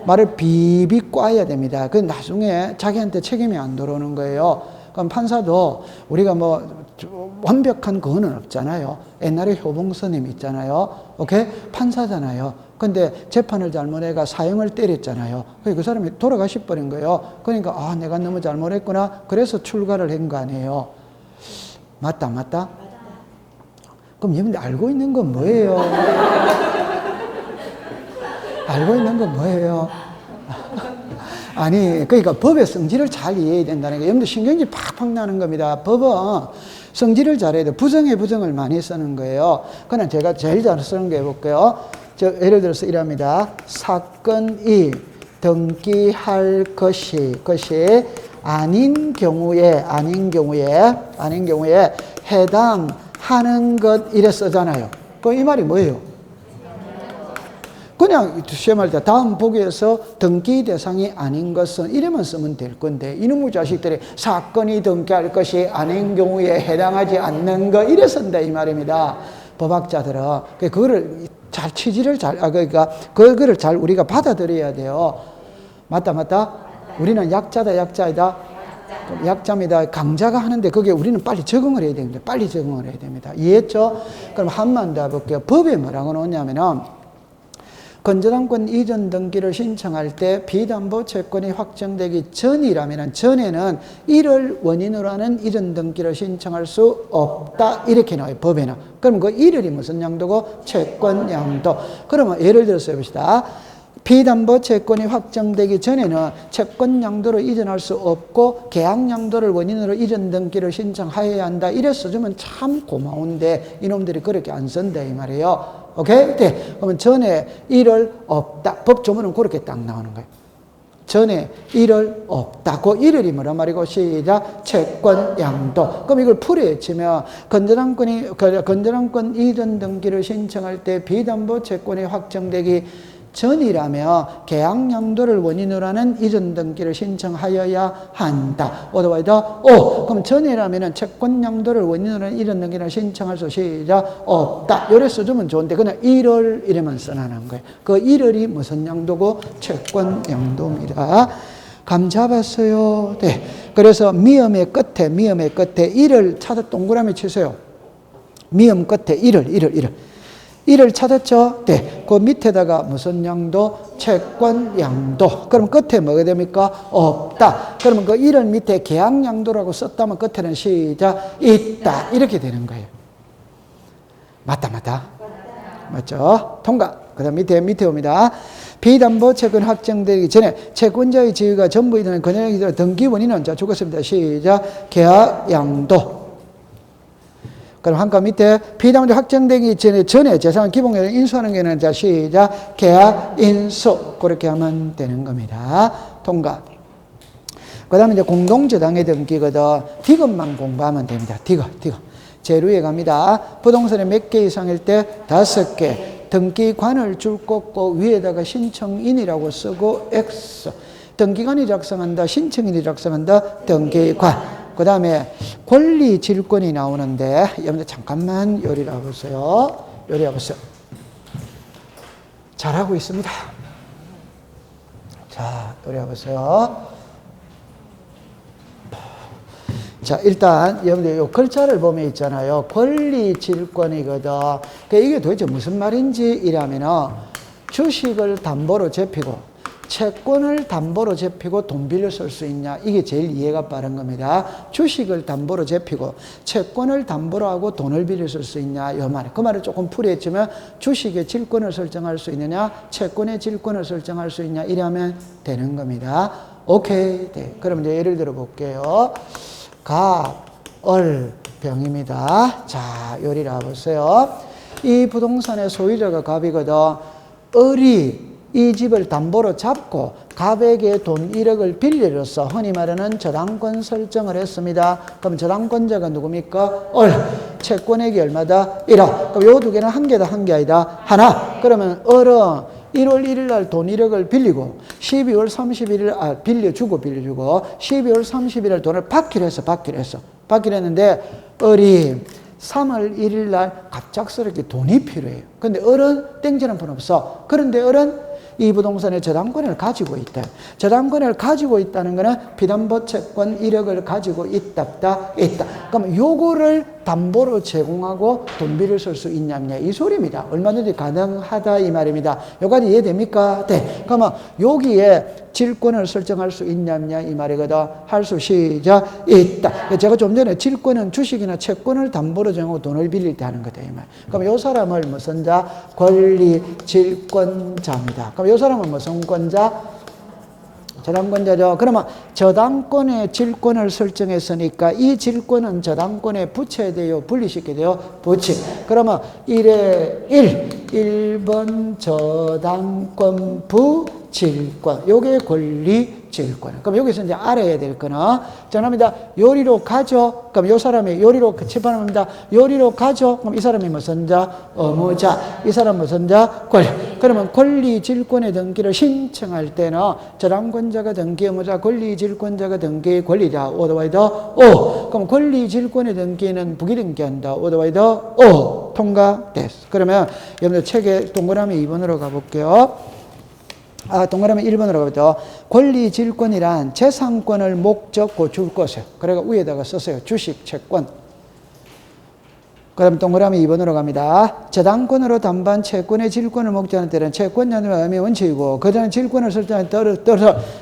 [SPEAKER 1] 말을 비비 꽈야 됩니다. 그 나중에 자기한테 책임이 안 들어오는 거예요. 그럼 판사도 우리가 뭐 완벽한 그거는 없잖아요. 옛날에 효봉스님 있잖아요. 오케이? 판사잖아요. 근데 재판을 잘못해가 사형을 때렸잖아요. 그 사람이 돌아가시 버린 거예요. 그러니까 아 내가 너무 잘못했구나. 그래서 출가를 한 거 아니에요. 맞다? 그럼 여러분들 알고 있는 건 뭐예요? 알고 있는 건 뭐예요? 아니, 그러니까 법의 성질을 잘 이해해야 된다는 게, 여러분들 신경질 팍팍 나는 겁니다. 법은 성질을 잘해야 돼. 부정을 많이 쓰는 거예요. 그냥 제가 제일 잘 쓰는 거 해볼게요. 예를 들어서 이랍니다. 사건이 등기할 것이 아닌 경우에 해당하는 것 이래 쓰잖아요. 그 이 말이 뭐예요? 그냥 시험할 때 다음 보기에서 등기 대상이 아닌 것은 이래만 쓰면 될 건데 이놈의 자식들이 사건이 등기할 것이 아닌 경우에 해당하지 않는 거 이래 쓴다 이 말입니다. 법학자들은 그거를 잘 그러니까 그거를 잘 우리가 받아들여야 돼요. 맞다. 우리는 약자이다. 약자입니다. 강자가 하는데 그게 우리는 빨리 적응을 해야 됩니다. 이해했죠? 그럼 한번 더 해볼게요. 법에 뭐라고 나오냐면은 건전한권 이전 등기를 신청할 때 비담보 채권이 확정되기 전이라면 전에는 이를 원인으로 하는 이전 등기를 신청할 수 없다. 이렇게 나와요. 법에는. 그럼 그 일일이 무슨 양도고? 채권 양도. 그러면 예를 들어서 해봅시다. 비담보 채권이 확정되기 전에는 채권 양도로 이전할 수 없고 계약 양도를 원인으로 이전 등기를 신청하여야 한다. 이래 써주면 참 고마운데 이놈들이 그렇게 안 쓴다 이 말이에요. 오케이? 네. 그러면 전에 일을 없다. 법조문은 그렇게 딱 나오는 거예요. 전에 일을 없다. 그 일일이 뭐란 말이고 시작. 채권 양도. 그럼 이걸 풀이에 치면 건전한권 이전 등기를 신청할 때 비담보 채권이 확정되기 전이라면 계약 양도를 원인으로 하는 이전 등기를 신청하여야 한다. 어더와이더 그럼 전이라면 채권 양도를 원인으로 하는 이전 등기를 신청할 수 시작 없다. 요래 써주면 좋은데 그냥 일을 이래만 써놔는 거예요. 그 일을이 무슨 양도고? 채권 양도입니다. 감 잡았어요. 네. 그래서 미음의 끝에 일을 찾아 동그라미 치세요. 미음 끝에 일을 찾았죠? 네. 그 밑에다가 무슨 양도? 채권 양도. 그럼 끝에 뭐가 됩니까? 없다. 그러면 그 일을 밑에 계약 양도라고 썼다면 끝에는 시작 있다. 이렇게 되는 거예요. 맞다. 맞죠? 통과. 그 다음 밑에 옵니다. 비담보 채권 확정되기 전에 채권자의 지위가 전부 이르는 건전하게 등기 원인은 자 죽었습니다. 시작 계약 양도. 그럼 한가 밑에 비담보 확정되기 전에 재산 기본계획 인수하는 게는 자 시작 계약 인수 그렇게 하면 되는 겁니다. 통과. 그 다음에 이제 공동저당의 등기거든. 디귿만 공부하면 됩니다. 디귿. 제루에 갑니다. 부동산에 몇 개 이상일 때 5개. 등기관을 줄 꺾고 위에다가 신청인이라고 쓰고 X. 등기관이 작성한다. 신청인이 작성한다. 등기관. 그 다음에 권리질권이 나오는데 여러분들 잠깐만 요리를 해보세요. 잘하고 있습니다. 자, 요리해보세요. 자, 일단 여러분들 요 글자를 보면 있잖아요. 권리질권이거든. 이게 도대체 무슨 말인지 이라면은 주식을 담보로 잡히고 채권을 담보로 잡히고 돈 빌려 쓸 수 있냐? 이게 제일 이해가 빠른 겁니다. 주식을 담보로 잡히고 채권을 담보로 하고 돈을 빌려 쓸 수 있냐? 이 말. 그 말을 조금 풀이했지만 주식의 질권을 설정할 수 있느냐? 채권의 질권을 설정할 수 있냐? 이러면 되는 겁니다. 오케이. 네. 그럼 이제 예를 들어 볼게요. 갑을병입니다. 자, 요리를 해보세요. 이 부동산의 소유자가 갑이거든. 을이 이 집을 담보로 잡고 갑에게 돈 1억을 빌려줘서 흔히 말하는 저당권 설정을 했습니다. 그럼 저당권자가 누굽니까? 을. 채권액이 얼마다? 1억. 그럼 요 두 개는 한 개다, 한 개 아니다? 하나. 그러면 을은 1월 1일 날 돈 1억을 빌리고 12월 31일 빌려주고 12월 30일 돈을 받기로 했어. 받기로 했는데 을이 3월 1일 날 갑작스럽게 돈이 필요해요. 근데 을은 땡지는 분 없어. 그런데 을은 이 부동산의 저당권을 가지고 있다. 저당권을 가지고 있다는 거는 비담보 채권 1억을 가지고 있다. 그럼 요거를 담보로 제공하고 돈 빌려 쓸 수 있냐 이 소리입니다. 얼마든지 가능하다 이 말입니다. 여기까지 이해됩니까? 네. 그러면 여기에 질권을 설정할 수 있냐 이 말이거든. 할 수 시작 있다. 제가 좀 전에 질권은 주식이나 채권을 담보로 정하고 돈을 빌릴 때 하는 거다 이 말. 그럼 요 사람을 무슨 자? 권리 질권자입니다. 그럼 요 사람은 무슨 권자? 저당권자죠. 그러면 저당권의 질권을 설정했으니까 이 질권은 저당권에 붙여야 돼요? 분리시켜야 돼요? 붙이. 그러면 1번 저당권 부질권. 요게 권리질권. 그럼 여기서 이제 알아야 될 거는 전합니다. 요리로 가죠. 그럼 요 사람이 요리로 집어넣습니다. 요리로 가죠. 그럼 이 사람이 무슨 자? 의무자. 이 사람 무슨 자? 권리. 그러면 권리질권의 등기를 신청할 때는 저당권자가 등기 의무자, 권리질권자가 등기 권리자. 오더와이더 오. 그럼 권리질권의 등기는 부기등기한다. 오더와이더 오. 통과됐어. 그러면 여러분들 책에 동그라미 2번으로 가볼게요. 동그라미 1번으로 가보죠. 권리질권이란 재산권을 목적고 줄 것이에요. 그래가 위에다가 썼어요. 주식, 채권. 그럼 동그라미 2번으로 갑니다. 저당권으로 단반 채권의 질권을 목적하는 때는 채권자의 의미 원칙이고 그들은 질권을 설정에 따라서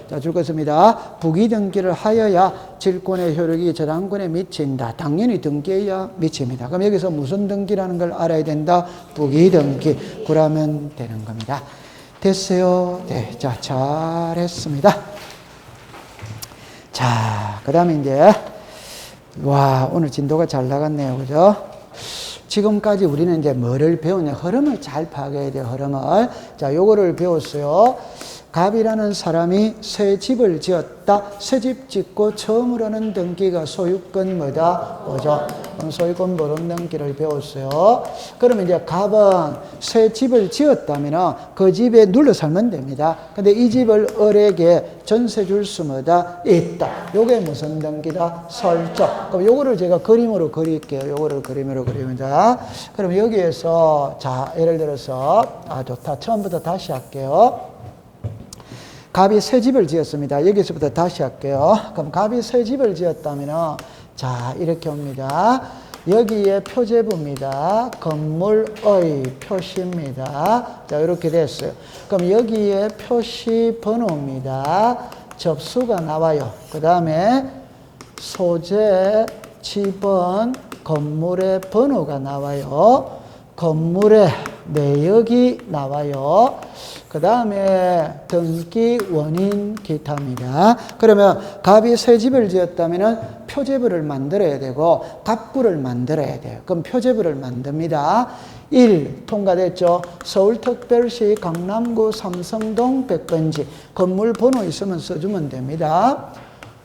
[SPEAKER 1] 자, 줄 것입니다. 부기등기를 하여야 질권의 효력이 저당권에 미친다. 당연히 등기해야 미칩니다. 그럼 여기서 무슨 등기라는 걸 알아야 된다. 부기등기. 그러면 되는 겁니다. 됐어요? 네. 자, 잘했습니다. 자, 그 다음에 이제, 와, 오늘 진도가 잘 나갔네요. 그죠? 지금까지 우리는 이제 뭐를 배우냐? 흐름을 잘 파악해야 돼요, 흐름을. 자, 요거를 배웠어요. 갑이라는 사람이 새 집을 지었다. 새 집 짓고 처음으로는 등기가 소유권 뭐다? 뭐죠? 소유권 보존 등기를 배웠어요. 그러면 이제 갑은 새 집을 지었다면 그 집에 눌러 살면 됩니다. 근데 이 집을 을에게 전세 줄 수 뭐다? 있다. 요게 무슨 등기다? 설정. 그럼 요거를 제가 그림으로 그릴게요. 요거를 그림으로 그립니다. 그럼 여기에서 자, 예를 들어서 좋다. 처음부터 다시 할게요. 갑이 새 집을 지었습니다. 여기서부터 다시 할게요. 그럼 갑이 새 집을 지었다면 자, 이렇게 옵니다. 여기에 표제부입니다. 건물의 표시입니다. 자, 이렇게 됐어요. 그럼 여기에 표시 번호입니다. 접수가 나와요. 그 다음에 소재, 집은, 건물의 번호가 나와요. 건물의 내역이 나와요. 그 다음에 등기, 원인, 기타입니다. 그러면 갑이 새 집을 지었다면 표제부를 만들어야 되고 갑구를 만들어야 돼요. 그럼 표제부를 만듭니다. 1. 통과됐죠. 서울특별시 강남구 삼성동 100번지 건물 번호 있으면 써주면 됩니다.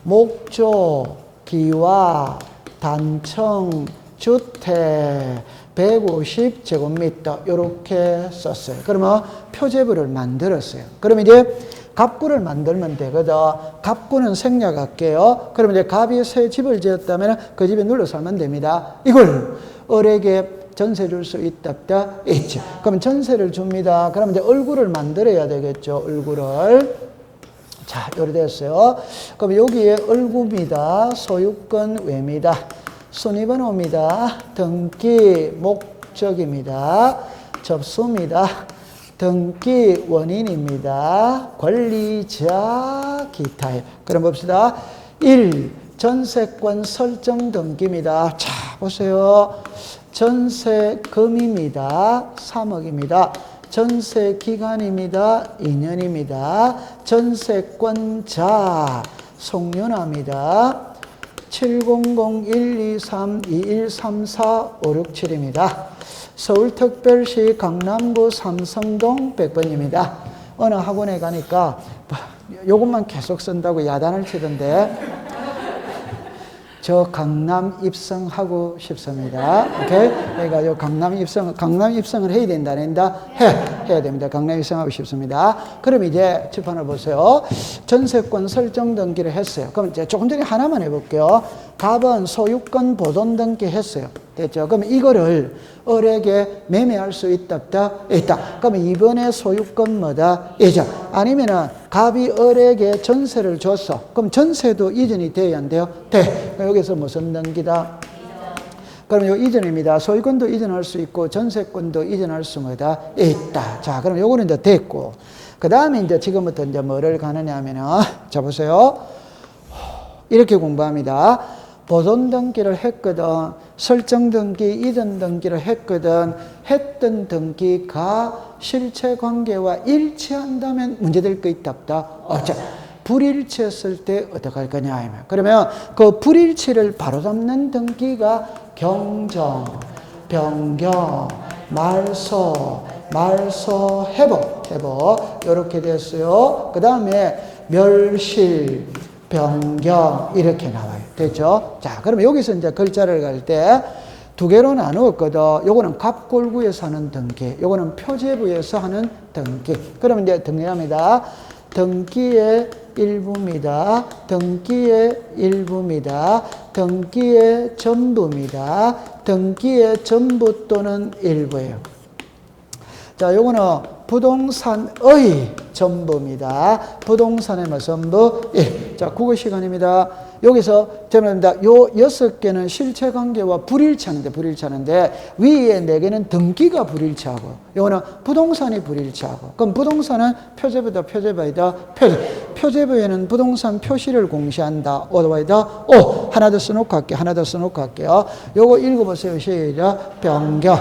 [SPEAKER 1] 목조, 기와, 단청, 주택 150제곱미터 이렇게 썼어요. 그러면 표제부를 만들었어요. 그러면 이제 갑구를 만들면 되거든. 갑구는 생략할게요. 그러면 이제 갑이 새 집을 지었다면 그 집에 눌러 살면 됩니다. 이걸 을에게 전세 줄 수 있다, 있죠. 그럼 전세를 줍니다. 그러면 이제 얼굴을 만들어야 되겠죠. 얼굴을. 자, 요리 됐어요. 그럼 여기에 얼굴입니다. 소유권 외입니다. 순위번호입니다. 등기 목적입니다. 접수입니다. 등기 원인입니다. 권리자 기타예요. 그럼 봅시다. 1. 전세권 설정 등기입니다. 자, 보세요. 전세금입니다. 3억입니다. 전세 기간입니다. 2년입니다. 전세권자 송윤아입니다. 700-123-2134-567입니다. 서울특별시 강남구 삼성동 100번입니다. 어느 학원에 가니까 요것만 계속 쓴다고 야단을 치던데 저 강남 입성하고 싶습니다. 오케이? 그러니까 요 강남 입성을 해야 된다, 안 된다? 해야 됩니다. 강남 입성하고 싶습니다. 그럼 이제 칠판을 보세요. 전세권 설정 등기를 했어요. 그럼 이제 조금 전에 하나만 해볼게요. 갑은 소유권 보존 등기 했어요. 됐죠? 그럼 이거를 을에게 매매할 수 있다, 있다. 그럼 이번에 소유권 뭐다? 이자. 아니면은 갑이 을에게 전세를 줬어. 그럼 전세도 이전이 돼야 안 돼요? 돼. 여기서 무슨 등기다? 그럼 요 이전입니다. 소유권도 이전할 수 있고 전세권도 이전할 수 뭐다? 있다. 자, 그럼 요거는 이제 됐고. 그 다음에 이제 지금부터 이제 뭐를 가느냐 하면은 자, 보세요. 이렇게 공부합니다. 보존 등기를 했거든. 설정 등기, 이전 등기를 했거든. 했던 등기가 실체 관계와 일치한다면 문제될 거 있다, 없다? 없죠. 불일치했을 때 어떻게 할 거냐. 그러면 그 불일치를 바로잡는 등기가 경정, 변경, 말소, 회복. 이렇게 됐어요. 그 다음에 멸실, 변경 이렇게 나와요. 됐죠? 자, 그러면 여기서 이제 글자를 갈 때 두 개로 나누었거든. 요거는 갑골구에서 하는 등기, 요거는 표제부에서 하는 등기. 그러면 이제 등기합니다. 등기의 일부입니다. 등기의 일부입니다. 등기의 전부입니다. 등기의 전부 또는 일부예요. 자, 요거는 부동산의 전부입니다. 부동산의 뭐 전부? 자, 국어 시간입니다. 여기서 죄송합니다. 요 6개는 실체 관계와 불일치하는데 위에 4개는 등기가 불일치하고 요거는 부동산이 불일치하고 그럼 부동산은 표제부다 표제부이다 표제부에는 부동산 표시를 공시한다. 오다 하나 더 써놓고 할게요. 요거 읽어보세요. 시작. 변경.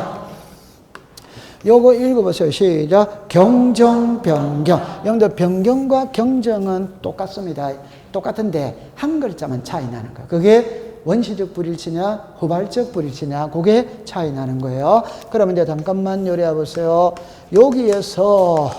[SPEAKER 1] 요거 읽어보세요. 시작. 경정, 변경. 여러분들 변경과 경정은 똑같습니다. 똑같은데 한 글자만 차이 나는 거예요. 그게 원시적 불일치냐 후발적 불일치냐 그게 차이 나는 거예요. 그러면 이제 잠깐만 요리해 보세요. 여기에서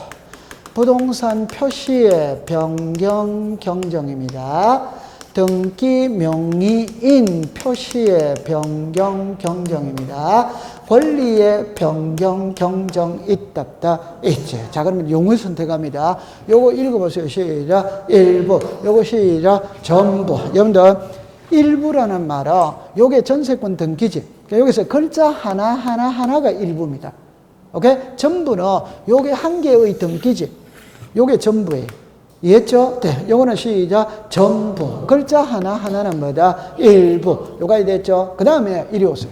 [SPEAKER 1] 부동산 표시의 변경, 경정입니다. 등기 명의인 표시의 변경, 경정입니다. 권리의 변경, 경정 있다, 있지. 자, 그러면 용을 선택합니다. 요거 읽어보세요. 시작. 일부. 요거 시작. 전부. 여러분들, 일부라는 말은 요게 전세권 등기지. 그러니까 여기서 글자 하나가 일부입니다. 오케이? 전부는 요게 한 개의 등기지. 요게 전부예요. 이해했죠? 네. 요거는 시작. 전부. 글자 하나는 뭐다? 일부. 요가 됐죠? 그 다음에 이리 오세요.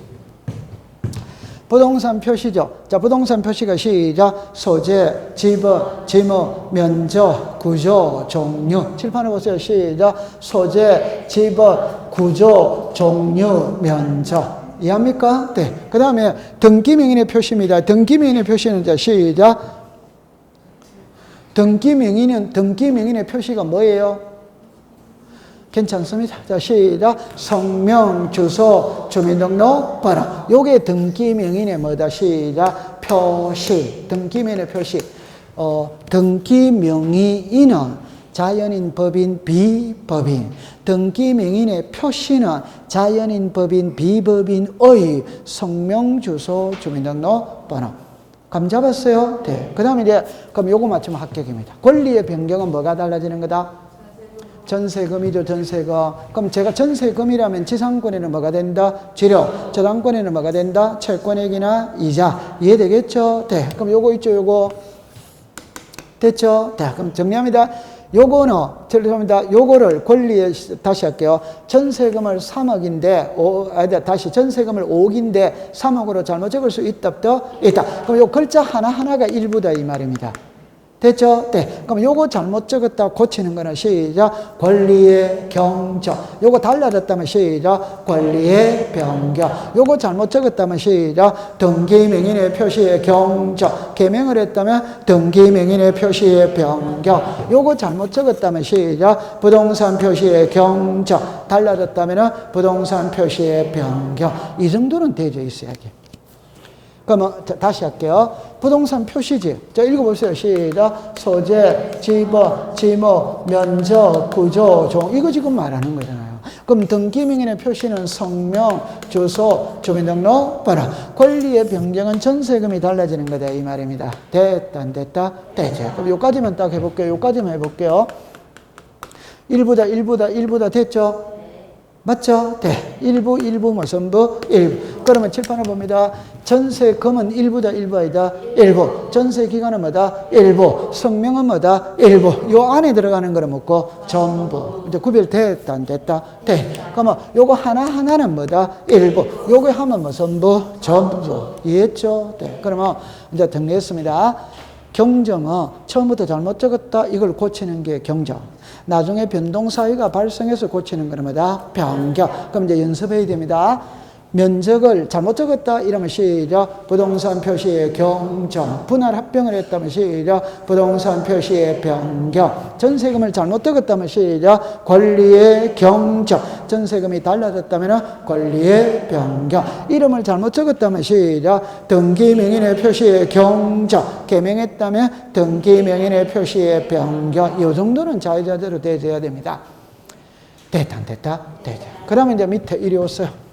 [SPEAKER 1] 부동산 표시죠. 자, 부동산 표시가 시작. 소재, 지번, 지목, 면적, 구조, 종류. 칠판에 보세요. 시작. 소재, 지번, 구조, 종류, 면적. 이해합니까? 네. 그 다음에 등기명인의 표시입니다. 등기명인의 표시는 자, 시작. 등기명인의 표시가 뭐예요? 괜찮습니다. 자, 시작. 성명, 주소, 주민등록 번호. 요게 등기명인의 뭐다? 시작. 표시. 등기명인의 표시. 등기명의인은 자연인, 법인, 비법인. 등기명인의 표시는 자연인, 법인, 비법인의 성명, 주소, 주민등록 번호. 감 잡았어요? 네. 그 다음에 이제, 그럼 요거 맞추면 합격입니다. 권리의 변경은 뭐가 달라지는 거다? 전세금이죠, 전세금. 그럼 제가 전세금이라면 지상권에는 뭐가 된다? 지력. 저당권에는 뭐가 된다? 채권액이나 이자. 이해되겠죠? 네. 그럼 요거 있죠, 요거. 됐죠? 네. 그럼 정리합니다. 요거는, 죄송합니다. 요거를 권리에, 다시 할게요. 전세금을 3억인데, 다시 전세금을 5억인데 3억으로 잘못 적을 수 있다. 그럼 요 글자 하나가 일부다, 이 말입니다. 됐죠? 네. 그럼 요거 잘못 적었다 고치는 거는 시작. 권리의 경정. 요거 달라졌다면 시작. 권리의 변경. 요거 잘못 적었다면 시작. 등기명인의 표시의 경정. 개명을 했다면 등기명인의 표시의 변경. 요거 잘못 적었다면 시작. 부동산 표시의 경정. 달라졌다면 부동산 표시의 변경. 이 정도는 되어 있어야지. 그러면 다시 할게요. 부동산 표시지. 자, 읽어보세요. 시작. 소재, 지번, 지목, 면적, 구조, 종. 이거 지금 말하는 거잖아요. 그럼 등기명인의 표시는 성명, 주소, 주민등록 번호. 권리의 변경은 전세금이 달라지는 거다, 이 말입니다. 됐다, 안 됐다? 되죠. 그럼 요까지만 딱 해볼게요. 요까지만 해볼게요. 일부다 됐죠? 맞죠? 네. 일부, 전부, 일부. 그러면 칠판을 봅니다. 전세금은 일부다, 아니다? 일부. 전세기간은 뭐다? 일부. 성명은 뭐다? 일부. 요 안에 들어가는 거는 뭐고? 전부. 이제 구별됐다, 안 됐다? 네. 그러면 요거 하나는 뭐다? 일부. 요거 하면 뭐 전부? 전부. 이해했죠? 네. 그러면 이제 정리했습니다. 경정은 처음부터 잘못 적었다, 이걸 고치는 게 경정. 나중에 변동사유가 발생해서 고치는 거는 뭐다? 변경. 그럼 이제 연습해야 됩니다. 면적을 잘못 적었다 이러면 시작. 부동산 표시의 경정. 분할 합병을 했다면 시작. 부동산 표시의 변경. 전세금을 잘못 적었다면 시작. 권리의 경정. 전세금이 달라졌다면 권리의 변경. 이름을 잘못 적었다면 시작. 등기명인의 표시의 경정. 개명했다면 등기명인의 표시의 변경. 이 정도는 자유자재로 되어야 됩니다. 됐다, 안 됐다? 됐다. 그러면 이제 밑에 이리 오세요.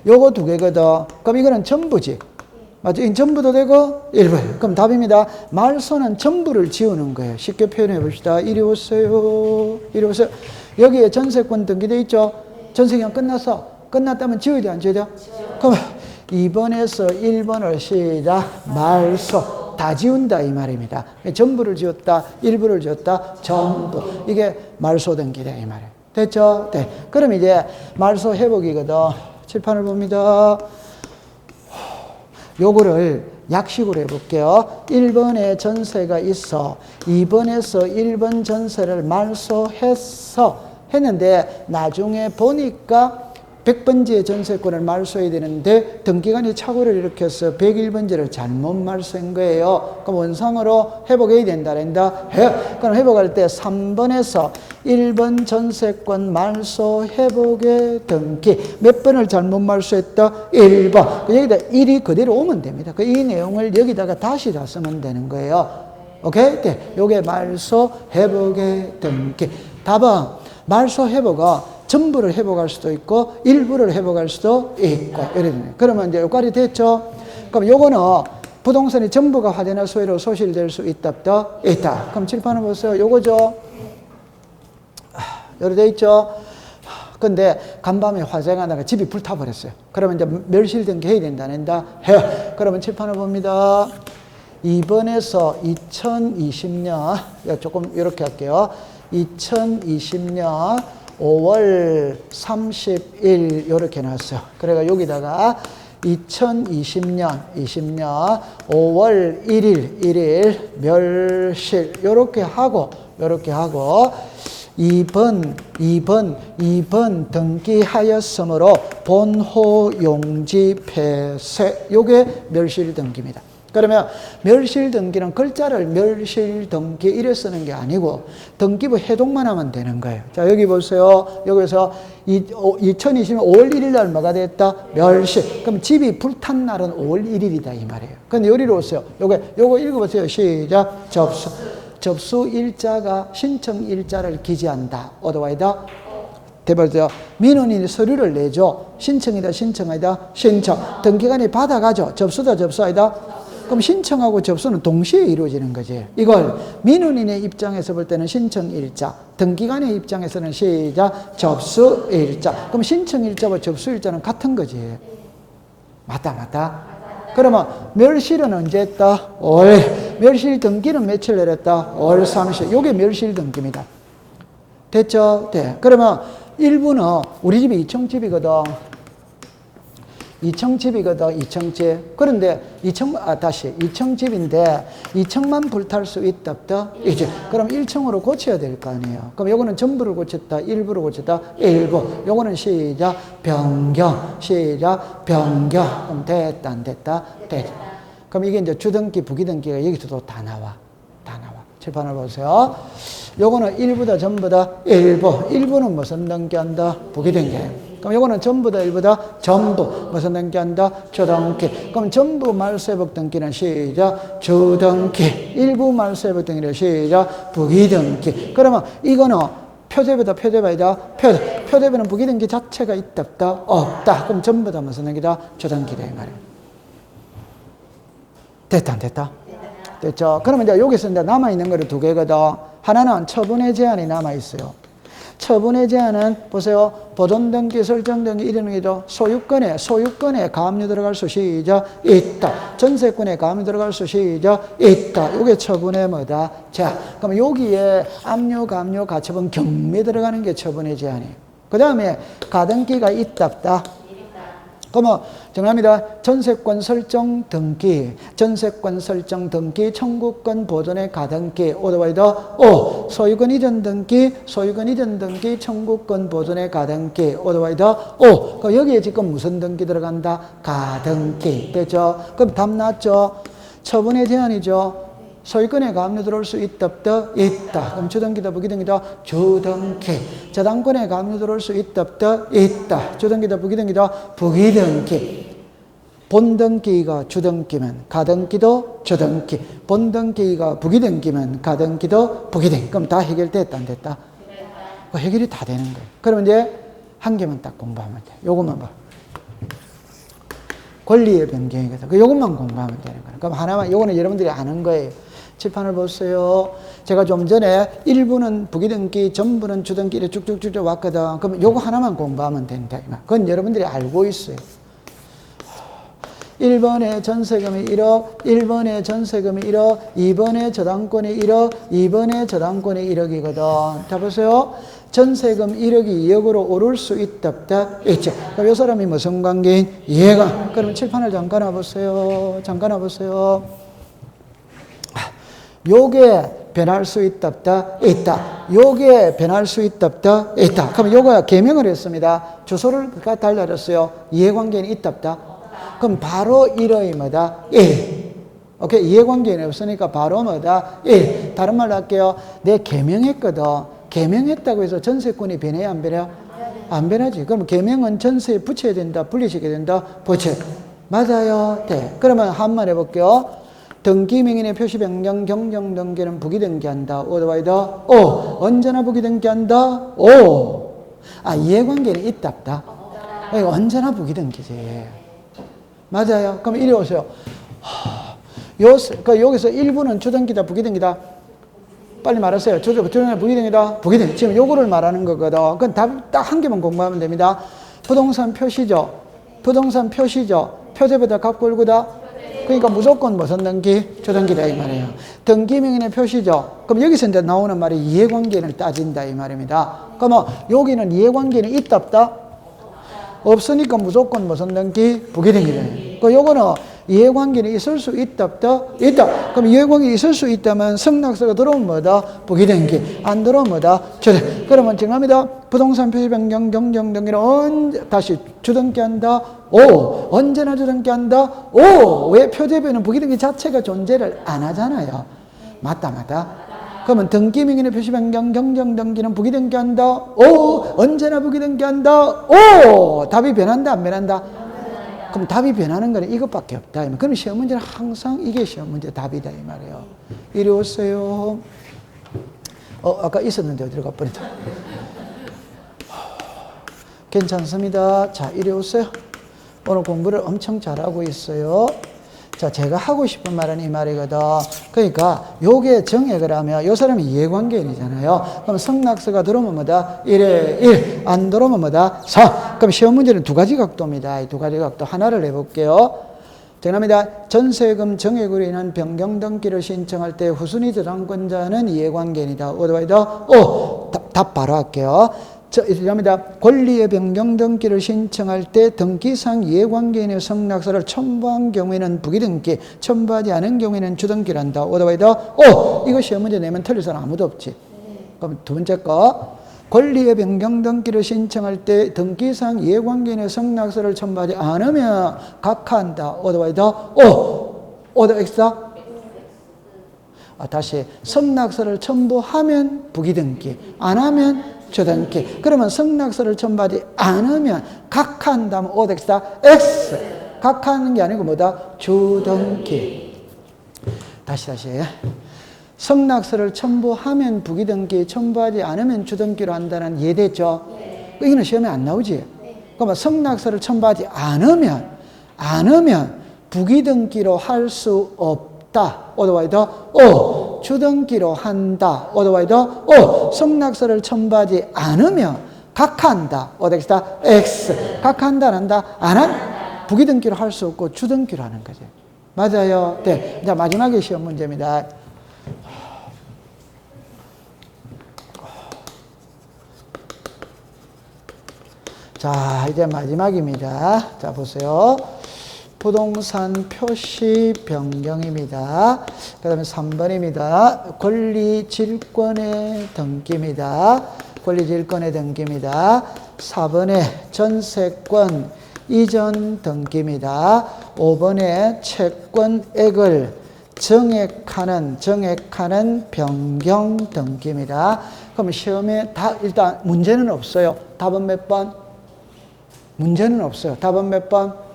[SPEAKER 1] 요거 두 개거든. 그럼 이거는 전부지. 맞죠? 이 전부도 되고 일부. 그럼 답입니다. 말소는 전부를 지우는 거예요. 쉽게 표현해 봅시다. 이리 오세요. 이리 오세요. 여기에 전세권 등기돼 있죠? 전세기간 끝났어. 끝났다면 지워야 돼, 안 지워야 돼? 그럼 2번에서 1번을 시작. 말소. 다 지운다, 이 말입니다. 전부를 지웠다, 일부를 지웠다, 전부. 이게 말소 등기다, 이 말이에요. 됐죠? 네. 그럼 이제 말소 회복이거든. 칠판을 봅니다. 요거를 약식으로 해볼게요. 1번에 전세가 있어. 2번에서 1번 전세를 했는데 나중에 보니까 100번지의 전세권을 말소해야 되는데 등기관이 착오를 일으켜서 101번지를 잘못 말소한 거예요. 그럼 원상으로 회복해야 된다. 그럼 회복할 때 3번에서 1번 전세권 말소 회복의 등기 몇 번을 잘못 말소했다? 1번. 여기다 1이 그대로 오면 됩니다. 이 내용을 여기다가 다시 다 쓰면 되는 거예요. 오케이? 네. 요게 말소 회복의 등기. 답은 말소 회복은 전부를 회복할 수도 있고 일부를 회복할 수도 있고 이러네. 그러면 이제 여기까지 됐죠? 그럼 요거는 부동산이 전부가 화재나 소해로 소실될 수 있다 없다? 있다. 그럼 칠판을 보세요. 요거죠? 여기 돼 있죠? 근데 간밤에 화재가 나가 집이 불타버렸어요. 그러면 이제 멸실 등기 해야 된다, 안 된다? 해요. 그러면 칠판을 봅니다. 2번에서 2020년, 조금 이렇게 할게요. 2020년 5월 30일 이렇게 놨어요. 그래가 여기다가 2020년 5월 1일 멸실 요렇게 하고 2번 등기하였으므로 본호 용지 폐쇄 요게 멸실 등기입니다. 그러면 멸실 등기는 글자를 멸실 등기 이래 쓰는 게 아니고 등기부 해독만 하면 되는 거예요. 자, 여기 보세요. 여기서 2020년 5월 1일 날 뭐가 됐다? 멸실. 그럼 집이 불탄 날은 5월 1일이다 이 말이에요. 근데 여기로 오세요. 요거 읽어보세요. 시작. 접수 일자가 신청 일자를 기재한다. 어디와이다? 대발죠. 민원인이 서류를 내죠. 신청이다, 신청이다, 신청. 등기관이 받아가죠. 접수다, 접수이다. 그럼 신청하고 접수는 동시에 이루어지는 거지. 이걸 민원인의 입장에서 볼 때는 신청일자, 등기관의 입장에서는 시작, 접수일자. 그럼 신청일자와 접수일자는 같은 거지. 맞다. 그러면 멸실은 언제 했다? 멸실 등기는 며칠 내렸다? 5월 30일. 요게 멸실 등기입니다. 됐죠? 네. 그러면 일부는 우리 집이 2층집이거든. 2층집. 그런데 2층집인데 2층만 불탈 수 있다 없다? 이제 그럼 1층으로 고쳐야 될 거 아니에요. 그럼 요거는 전부를 고쳤다, 일부를 고쳤다, 일부. 요거는 시작 변경. 그럼 됐다, 안 됐다? 됐다. 그럼 이게 이제 주등기, 부기등기가 여기서도 다 나와. 칠판을 보세요. 요거는 일부다, 전부다, 일부. 일부는 무슨 등기한다? 부기등기. 그럼 요거는 전부다, 일부다, 전부. 무슨 등기한다? 주등기. 그럼 전부 말소회복 등기는 시작, 주등기. 일부 말소회복 등기는 시작, 부기등기. 그러면 이거는 표제비다, 표제비다, 표제비는 부기등기 자체가 있다, 없다? 없다. 그럼 전부 다 무슨 등기다? 주등기다, 이 말이에요. 됐다, 안 됐다? 됐죠? 그러면 이제 여기서 이제 남아있는 거를 두 개거든. 하나는 처분의 제한이 남아있어요. 처분의 제한은 보세요. 보존등기, 설정등기 이런 게죠. 소유권에 가압류 들어갈 수 시작 있다. 전세권에 가압류 들어갈 수 시작 있다. 이게 처분의 뭐다? 제한. 그럼 여기에 압류, 가압류, 가처분, 경매 들어가는 게 처분의 제한이에요. 그 다음에 가등기가 있다, 없다? 그러면 정합니다. 전세권 설정 등기, 청구권 보존의 가등기, 오토바이더 O, 소유권 이전 등기, 청구권 보존의 가등기, 오토바이더 O. 그럼 여기에 지금 무슨 등기 들어간다? 가등기. 됐죠? 그럼 답 났죠? 처분의 제한이죠. 소유권에 가압류 들어올 수 있다, 없다? 있다. 그럼 주등기다, 부기등기다? 주등기. 저당권에 가압류 들어올 수 있다, 없다? 있다. 주등기다, 부기등기다? 부기등기. 본등기가 주등기면 가등기도 주등기. 본등기가 부기등기면 가등기도 부기등기. 그럼 다 해결됐다, 안 됐다? 해결이 다 되는 거예요. 그러면 이제 한 개만 딱 공부하면 돼. 요것만 봐. 권리의 변경이거든. 요것만 공부하면 되는 거예요. 그럼 하나만, 요거는 여러분들이 아는 거예요. 칠판을 보세요. 제가 좀 전에 일부는 부기등기, 전부는 주등기 이렇게 쭉쭉쭉 왔거든. 그럼 요거 하나만 공부하면 된다. 그건 여러분들이 알고 있어요. 1번에 전세금이 1억, 1번에 전세금이 1억, 2번에 저당권이 1억, 2번에 저당권이 1억이거든. 자, 보세요. 전세금 1억이 2억으로 오를 수 있다, 없다? 있죠. 그럼 이 사람이 무슨 관계인? 이해가. 그러면 칠판을 잠깐 와보세요. 잠깐 와보세요. 요게 변할 수 있다, 없다? 있다. 요게 변할 수 있다, 없다? 있다. 그럼 요거 개명을 했습니다. 주소를 달려렸어요. 이해관계는 있다, 없다? 그럼 바로 1의 뭐다? 1. 오케이. 이해관계는 없으니까 바로 뭐다? 1. 다른 말로 할게요. 내 개명했거든. 개명했다고 해서 전세권이 변해야 안 변해요? 안 변하지. 그럼 개명은 전세에 붙여야 된다, 분리시켜야 된다, 붙여. 맞아요. 네. 그러면 한번 해볼게요. 등기명인의 표시 변경, 경정 등기는 부기 등기한다. 오더와이더 오. 언제나 부기 등기한다. 오. 아, 이해관계는 있다, 없다? 언제나 부기 등기지. 맞아요. 그럼 이리 오세요. 여기서 1부는 주등기다, 부기등기다? 빨리 말하세요. 주등기다, 부기등기다? 부기등기. 지금 요거를 말하는 거거든. 그건 답 딱 한 개만 공부하면 됩니다. 부동산 표시죠. 부동산 표시죠. 표제보다 값골구다. 그러니까 무조건 무슨 등기? 주등기다 이 말이에요. 등기명인의 표시죠. 그럼 여기서 이제 나오는 말이 이해관계를 따진다 이 말입니다. 그러면 여기는 이해관계는 있다, 없다? 없으니까 무조건 무슨 등기? 부기등기다. 그 요거는 이해관계는 있을 수 있다, 없다? 있다. 그럼 이해관계 있을 수 있다면 승낙서가 들어오면 뭐다? 부기등기. 안 들어오면 뭐다? 주등기. 그러면 정합니다. 부동산 표시 변경, 경정 등기는 다시 주등기한다. 오. 언제나 주등기한다. 오. 왜 표제변은 부기등기 자체가 존재를 안 하잖아요. 맞다, 맞다. 그러면 등기명인의 표시 변경, 경정 등기는 부기등기한다. 오. 언제나 부기등기한다. 오. 답이 변한다, 안 변한다? 그럼 답이 변하는 거는 이것밖에 없다. 그럼 시험 문제는 항상 이게 시험 문제 답이다 이 말이에요. 이리 오세요. 아까 있었는데 어디로 가버렸다. 괜찮습니다. 자, 이리 오세요. 오늘 공부를 엄청 잘하고 있어요. 자, 제가 하고 싶은 말은 이 말이거든. 그러니까 요게 정액을 하면 요 사람이 이해관계인이잖아요. 그럼 승낙서가 들어오면 뭐다? 1에 1. 안 들어오면 뭐다? 4. 그럼 시험 문제는 두 가지 각도입니다. 이 두 가지 각도 하나를 해볼게요. 정합니다. 전세금 정액으로 인한 변경 등기를 신청할 때 후순위 저당권자는 이해관계인이다. 오더와이더 오. 답 바로 할게요. 합니다. 권리의 변경 등기를 신청할 때 등기상 이해관계인의 승낙서를 첨부한 경우에는 부기등기, 첨부하지 않은 경우에는 주등기란다. 오더와이더 오. 이거 시험 문제 내면 틀릴 사람 아무도 없지. 그럼 두 번째 거. 권리의 변경 등기를 신청할 때 등기상 이해관계인의 승낙서를 첨부하지 않으면 각하한다. 오더와이더 오. 오더 엑스다. 다시 승낙서를 첨부하면 부기등기, 안 하면 주등기. 그러면 승낙서를 첨부하지 않으면 각하한다면 오덱스다 X. 각하하는 게 아니고 뭐다? 주등기. 다시. 승낙서를 첨부하면 부기등기, 첨부하지 않으면 주등기로 한다는 이해됐죠? 네. 이거는 시험에 안 나오지? 네. 그러면 승낙서를 첨부하지 않으면 부기등기로 할 수 없다. 오더와이더 오. 주등기로 한다. 오더와이더 오. 승낙서를 첨부하지 않으면 각하한다. 오덱스다 X. 각하한다, 안 한다? 안 한? 부기등기로 할 수 없고 주등기로 하는 거지. 맞아요. 네. 자, 마지막에 시험 문제입니다. 자, 이제 마지막입니다. 자, 보세요. 부동산 표시 변경입니다. 그 다음에 3번입니다. 권리질권의 등기입니다. 권리질권의 등기입니다. 4번에 전세권 이전 등기입니다. 5번에 채권액을 정액하는 변경 등기입니다. 그럼 시험에 일단 문제는 없어요. 답은 몇 번? 문제는 없어요. 답은 몇 번?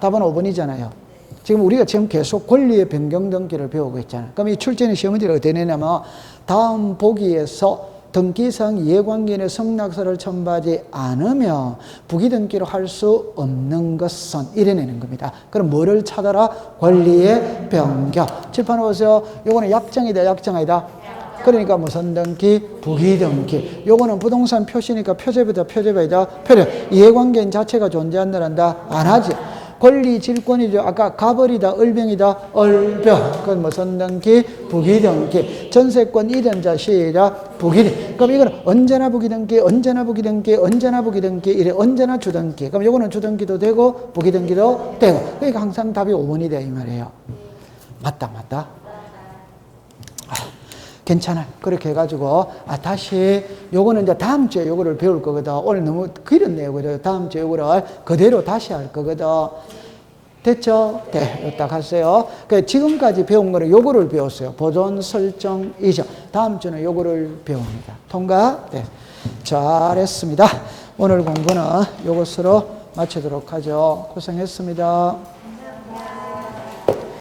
[SPEAKER 1] 답은 5번이잖아요. 지금 우리가 지금 계속 권리의 변경 등기를 배우고 있잖아요. 그럼 이 출제는 시험 문제를 어떻게 내냐면 다음 보기에서 등기상 이해관계인의 승낙서를 첨부하지 않으면 부기등기로 할 수 없는 것은 이래내는 겁니다. 그럼 뭐를 찾아라? 권리의 변경. 칠판 보세요. 요거는 약정이다, 약정 아니다? 그러니까 무슨 등기? 부기등기. 요거는 부동산 표시니까 표제보다 표제배이다. 표제. 이해관계인 자체가 존재한다, 한다? 안 하지. 권리 질권이죠. 아까 가벌이다, 을병이다, 얼병. 그건 뭐 선등기, 부기등기. 전세권 이전자 시작 부기등. 그럼 이건 언제나 부기등기, 언제나 부기등기, 언제나 부기등기, 이래 언제나 주등기. 그럼 요거는 주등기도 되고 부기등기도 되고. 그러니까 항상 답이 5번이 돼 이 말이에요. 맞다. 괜찮아요. 그렇게 해가지고, 다시, 요거는 이제 다음 주에 요거를 배울 거거든. 오늘 너무 길었네요. 그죠? 다음 주에 요거를 그대로 다시 할 거거든. 됐죠? 네, 딱 하세요. 지금까지 배운 거는 요거를 배웠어요. 보존 설정 이전. 다음 주는 요거를 배웁니다. 통과? 네. 잘했습니다. 오늘 공부는 요것으로 마치도록 하죠. 고생했습니다.